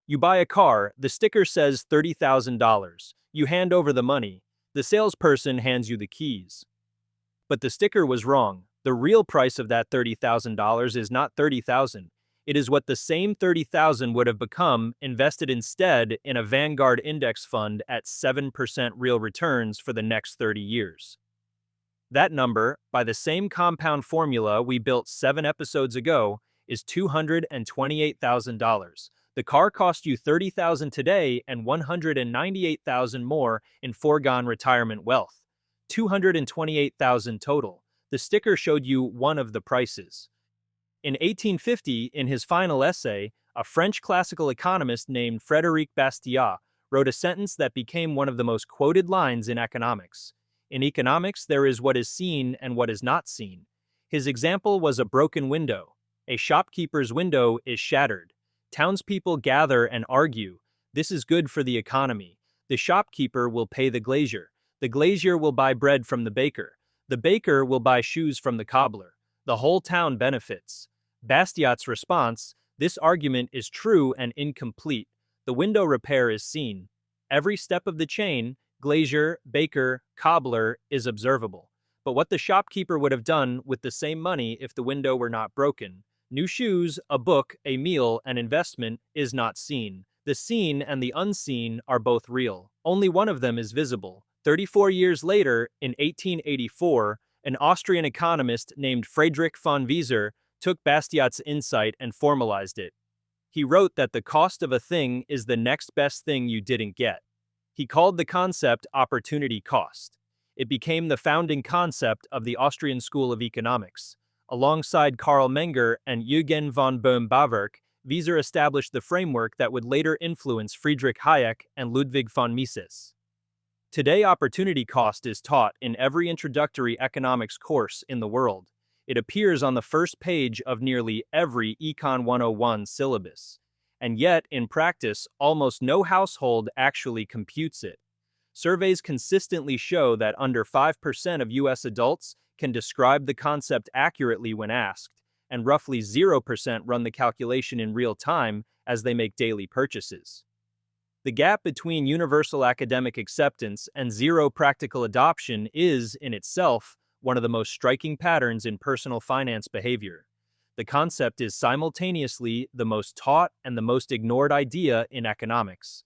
You buy a car, the sticker says $30,000. You hand over the money. The salesperson hands you the keys. But the sticker was wrong. The real price of that $30,000 is not $30,000. It is what the same $30,000 would have become invested instead in a Vanguard index fund at 7% real returns for the next 30 years. That number, by the same compound formula we built 7 episodes ago, is $228,000. The car cost you $30,000 today and $198,000 more in foregone retirement wealth. $228,000 total. The sticker showed you one of the prices. In 1850, in his final essay, a French classical economist named Frédéric Bastiat wrote a sentence that became one of the most quoted lines in economics. In economics, there is what is seen and what is not seen. His example was a broken window. A shopkeeper's window is shattered. Townspeople gather and argue. This is good for the economy. The shopkeeper will pay the glazier. The glazier will buy bread from the baker. The baker will buy shoes from the cobbler. The whole town benefits. Bastiat's response: this argument is true and incomplete. The window repair is seen. Every step of the chain, glazier, baker, cobbler, is observable. But what the shopkeeper would have done with the same money if the window were not broken? New shoes, a book, a meal, an investment, is not seen. The seen and the unseen are both real. Only one of them is visible. 34 years later, in 1884, an Austrian economist named Friedrich von Wieser took Bastiat's insight and formalized it. He wrote that the cost of a thing is the next best thing you didn't get. He called the concept opportunity cost. It became the founding concept of the Austrian School of Economics. Alongside Karl Menger and Eugen von Bohm-Bawerk, Wieser established the framework that would later influence Friedrich Hayek and Ludwig von Mises. Today, opportunity cost is taught in every introductory economics course in the world. It appears on the first page of nearly every Econ 101 syllabus. And yet, in practice, almost no household actually computes it. Surveys consistently show that under 5% of US adults can describe the concept accurately when asked, and roughly 0% run the calculation in real time as they make daily purchases. The gap between universal academic acceptance and zero practical adoption is, in itself, one of the most striking patterns in personal finance behavior. The concept is simultaneously the most taught and the most ignored idea in economics.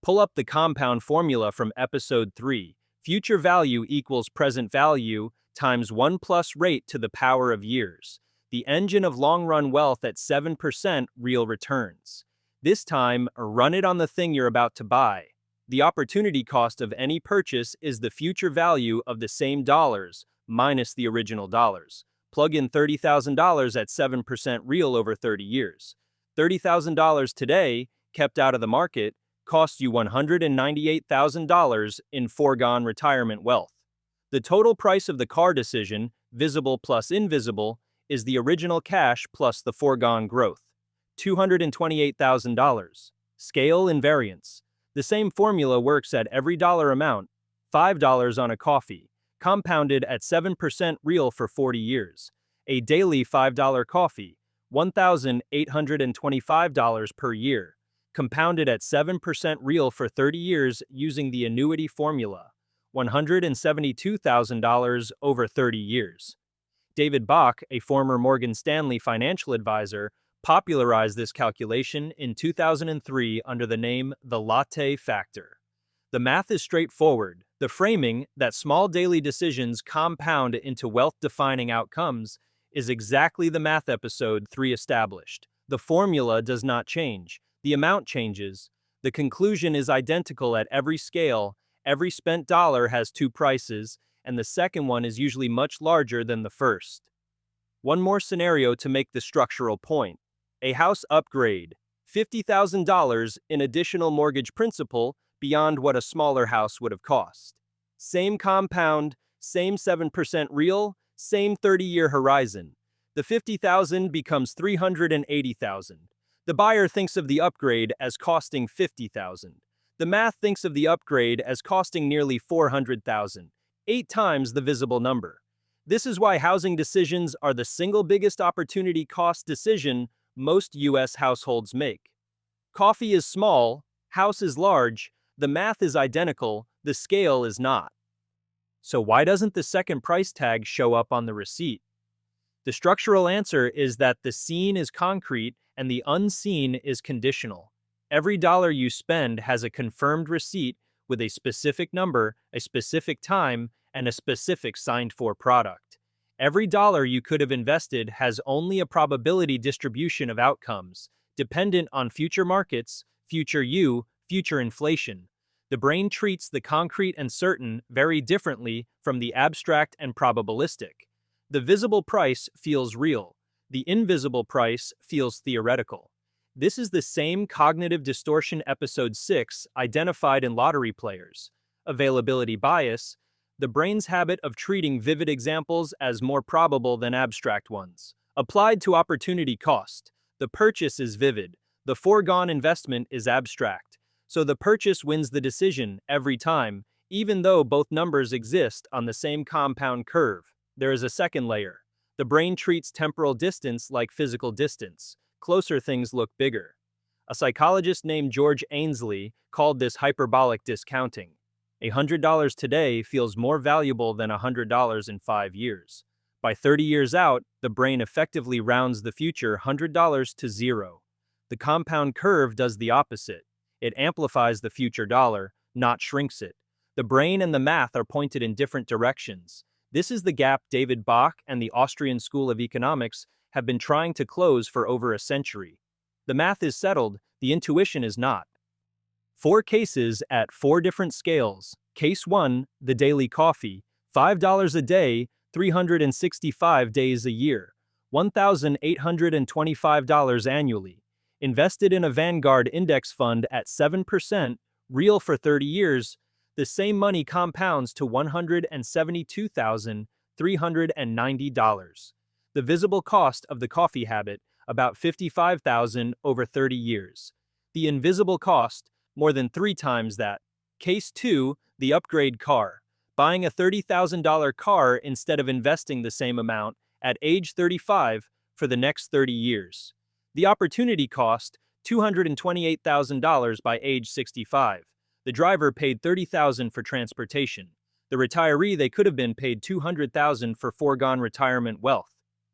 Pull up the compound formula from episode 3. Future value equals present value times 1 plus rate to the power of years. The engine of long-run wealth at 7% real returns. This time, run it on the thing you're about to buy. The opportunity cost of any purchase is the future value of the same dollars minus the original dollars. Plug in $30,000 at 7% real over 30 years. $30,000 today, kept out of the market, costs you $198,000 in foregone retirement wealth. The total price of the car decision, visible plus invisible, is the original cash plus the foregone growth. $228,000. Scale and variance. The same formula works at every dollar amount. $5 on a coffee, compounded at 7% real for 40 years. A daily $5 coffee, $1,825 per year, compounded at 7% real for 30 years using the annuity formula. $172,000 over 30 years. David Bach, a former Morgan Stanley financial advisor, popularized this calculation in 2003 under the name the Latte Factor. The math is straightforward. The framing, that small daily decisions compound into wealth-defining outcomes, is exactly the math episode 3 established. The formula does not change. The amount changes. The conclusion is identical at every scale. Every spent dollar has 2 prices, and the second one is usually much larger than the first. One more scenario to make the structural point. A house upgrade, $50,000 in additional mortgage principal beyond what a smaller house would have cost. Same compound, same 7% real, same 30-year horizon. The $50,000 becomes $380,000. The buyer thinks of the upgrade as costing $50,000. The math thinks of the upgrade as costing nearly $400,000, 8 times the visible number. This is why housing decisions are the single biggest opportunity cost decision most U.S. households make. Coffee is small, house is large, the math is identical, the scale is not. So why doesn't the second price tag show up on the receipt? The structural answer is that the seen is concrete and the unseen is conditional. Every dollar you spend has a confirmed receipt with a specific number, a specific time, and a specific signed-for product. Every dollar you could have invested has only a probability distribution of outcomes, dependent on future markets, future you, future inflation. The brain treats the concrete and certain very differently from the abstract and probabilistic. The visible price feels real. The invisible price feels theoretical. This is the same cognitive distortion episode 6 identified in lottery players. Availability bias, the brain's habit of treating vivid examples as more probable than abstract ones. Applied to opportunity cost, the purchase is vivid. The foregone investment is abstract. So the purchase wins the decision every time, even though both numbers exist on the same compound curve. There is a second layer. The brain treats temporal distance like physical distance. Closer things look bigger. A psychologist named George Ainsley called this hyperbolic discounting. $100 today feels more valuable than $100 in 5 years. By 30 years out, the brain effectively rounds the future $100 to zero. The compound curve does the opposite. It amplifies the future dollar, not shrinks it. The brain and the math are pointed in different directions. This is the gap David Bach and the Austrian School of Economics have been trying to close for over a century. The math is settled, the intuition is not. 4 cases at 4 different scales. Case 1, the daily coffee, $5 a day, 365 days a year, $1,825 annually. Invested in a Vanguard index fund at 7%, real for 30 years, the same money compounds to $172,390. The visible cost of the coffee habit, about $55,000 over 30 years. The invisible cost, more than 3 times that. Case 2, the upgrade car. Buying a $30,000 car instead of investing the same amount at age 35 for the next 30 years. The opportunity cost, $228,000 by age 65. The driver paid $30,000 for transportation. The retiree they could have been paid $200,000 for foregone retirement wealth.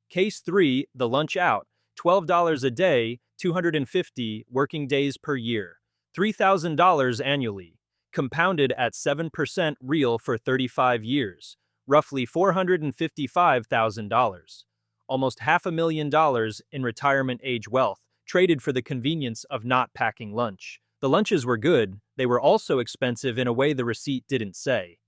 Case 3, the lunch out, $12 a day, 250 working days per year, $3,000 annually, compounded at 7% real for 35 years, roughly $455,000. Almost $500,000 in retirement age wealth, traded for the convenience of not packing lunch. The lunches were good, they were also expensive in a way the receipt didn't say.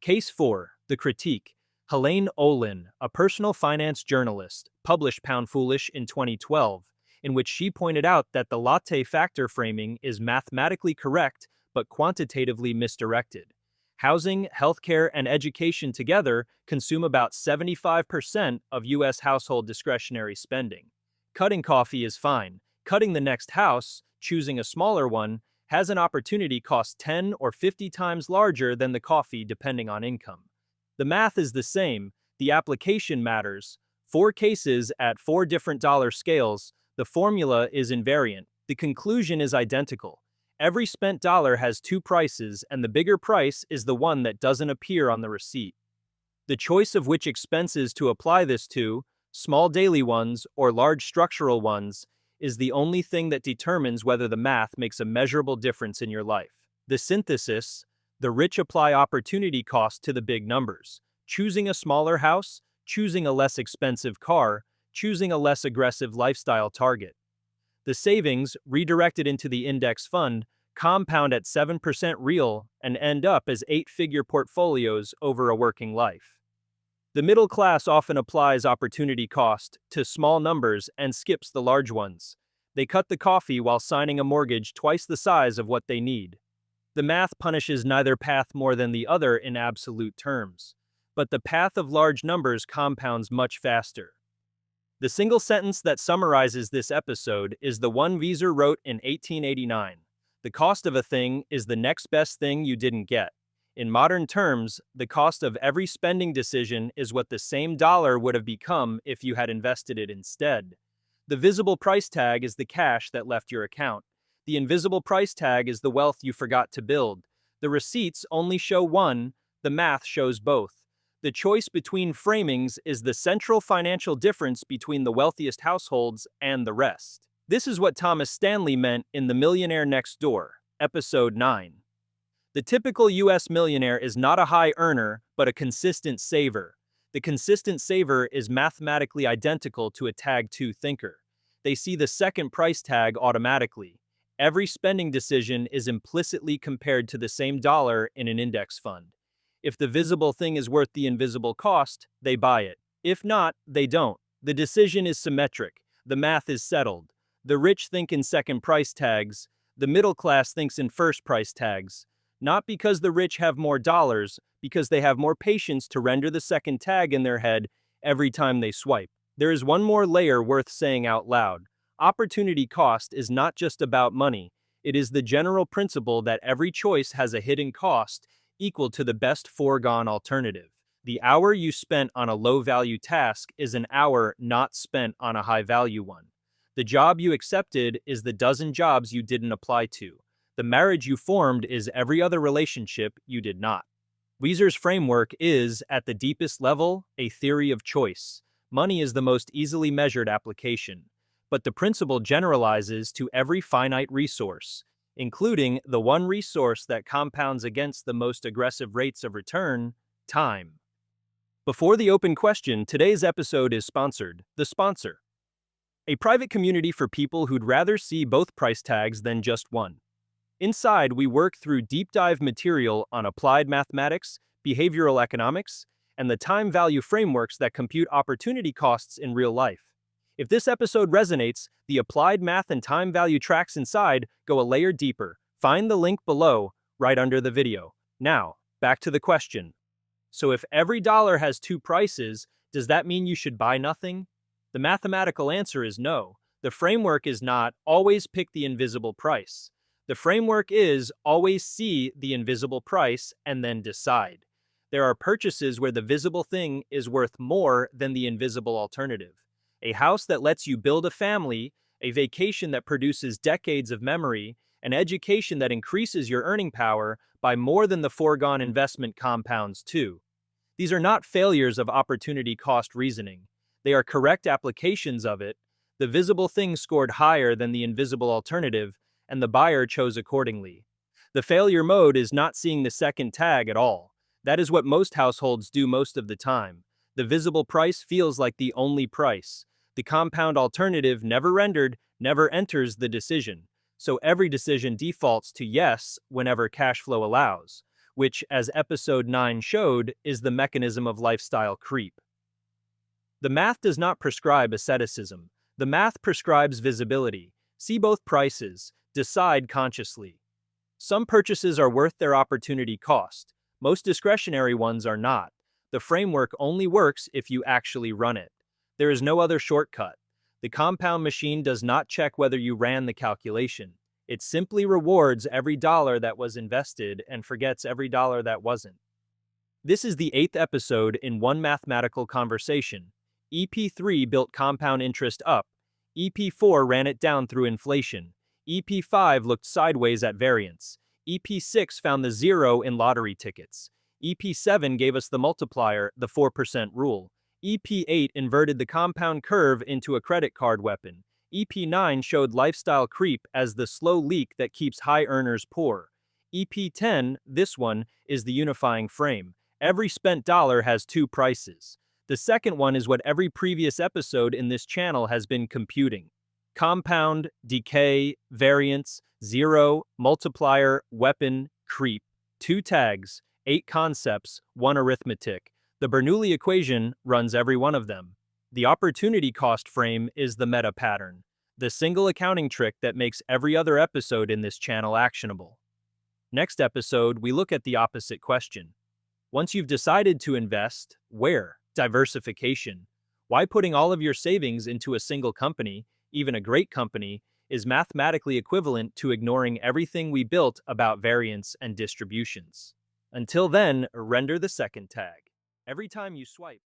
Case 4, the critique. Helene Olin, a personal finance journalist, published Pound Foolish in 2012, in which she pointed out that the Latte Factor framing is mathematically correct but quantitatively misdirected. Housing, healthcare, and education together consume about 75% of U.S. household discretionary spending. Cutting coffee is fine. Cutting the next house, choosing a smaller one, has an opportunity cost 10 or 50 times larger than the coffee depending on income. The math is the same, the application matters. 4 cases at 4 different dollar scales, the formula is invariant, the conclusion is identical. Every spent dollar has 2 prices, and the bigger price is the one that doesn't appear on the receipt. The choice of which expenses to apply this to, small daily ones or large structural ones, is the only thing that determines whether the math makes a measurable difference in your life. The synthesis, the rich apply opportunity cost to the big numbers. Choosing a smaller house, choosing a less expensive car, choosing a less aggressive lifestyle target. The savings, redirected into the index fund, compound at 7% real and end up as 8-figure portfolios over a working life. The middle class often applies opportunity cost to small numbers and skips the large ones. They cut the coffee while signing a mortgage twice the size of what they need. The math punishes neither path more than the other in absolute terms, but the path of large numbers compounds much faster. The single sentence that summarizes this episode is the one Wieser wrote in 1889. The cost of a thing is the next best thing you didn't get. In modern terms, the cost of every spending decision is what the same dollar would have become if you had invested it instead. The visible price tag is the cash that left your account. The invisible price tag is the wealth you forgot to build. The receipts only show one, the math shows both. The choice between framings is the central financial difference between the wealthiest households and the rest. This is what Thomas Stanley meant in The Millionaire Next Door, Episode 9. The typical US millionaire is not a high earner, but a consistent saver. The consistent saver is mathematically identical to a tag 2 thinker. They see the second price tag automatically. Every spending decision is implicitly compared to the same dollar in an index fund. If the visible thing is worth the invisible cost, they buy it. If not, they don't. The decision is symmetric. The math is settled. The rich think in second price tags. The middle class thinks in first price tags. Not because the rich have more dollars, because they have more patience to render the second tag in their head every time they swipe. There is one more layer worth saying out loud. Opportunity cost is not just about money. It is the general principle that every choice has a hidden cost equal to the best foregone alternative. The hour you spent on a low-value task is an hour not spent on a high-value one. The job you accepted is the dozen jobs you didn't apply to. The marriage you formed is every other relationship you did not. Wieser's framework is, at the deepest level, a theory of choice. Money is the most easily measured application, but the principle generalizes to every finite resource, including the one resource that compounds against the most aggressive rates of return, time. Before the open question, today's episode is sponsored. The sponsor. A private community for people who'd rather see both price tags than just one. Inside, we work through deep dive material on applied mathematics, behavioral economics, and the time value frameworks that compute opportunity costs in real life. If this episode resonates, the applied math and time value tracks inside go a layer deeper. Find the link below, right under the video. Now, back to the question. So if every dollar has two prices, does that mean you should buy nothing? The mathematical answer is no. The framework is not always pick the invisible price. The framework is always see the invisible price and then decide. There are purchases where the visible thing is worth more than the invisible alternative. A house that lets you build a family, a vacation that produces decades of memory, an education that increases your earning power by more than the foregone investment compounds too. These are not failures of opportunity cost reasoning. They are correct applications of it. The visible thing scored higher than the invisible alternative, and the buyer chose accordingly. The failure mode is not seeing the second tag at all. That is what most households do most of the time. The visible price feels like the only price. The compound alternative never rendered, never enters the decision. So every decision defaults to yes whenever cash flow allows, which, as episode 9 showed, is the mechanism of lifestyle creep. The math does not prescribe asceticism. The math prescribes visibility. See both prices. Decide consciously. Some purchases are worth their opportunity cost. Most discretionary ones are not. The framework only works if you actually run it. There is no other shortcut. The compound machine does not check whether you ran the calculation. It simply rewards every dollar that was invested and forgets every dollar that wasn't. This is the 8th episode in one mathematical conversation. EP3 built compound interest up. EP4 ran it down through inflation. EP5 looked sideways at variance. EP6 found the zero in lottery tickets. EP7 gave us the multiplier, the 4% rule. EP8 inverted the compound curve into a credit card weapon. EP9 showed lifestyle creep as the slow leak that keeps high earners poor. EP10, this one, is the unifying frame. Every spent dollar has two prices. The second one is what every previous episode in this channel has been computing. Compound, decay, variance, zero, multiplier, weapon, creep. 2 tags, 8 concepts, 1 arithmetic. The Bernoulli equation runs every one of them. The opportunity cost frame is the meta pattern, the single accounting trick that makes every other episode in this channel actionable. Next episode, we look at the opposite question. Once you've decided to invest, where? Diversification. Why putting all of your savings into a single company, even a great company, is mathematically equivalent to ignoring everything we built about variance and distributions. Until then, render the second tag. Every time you swipe,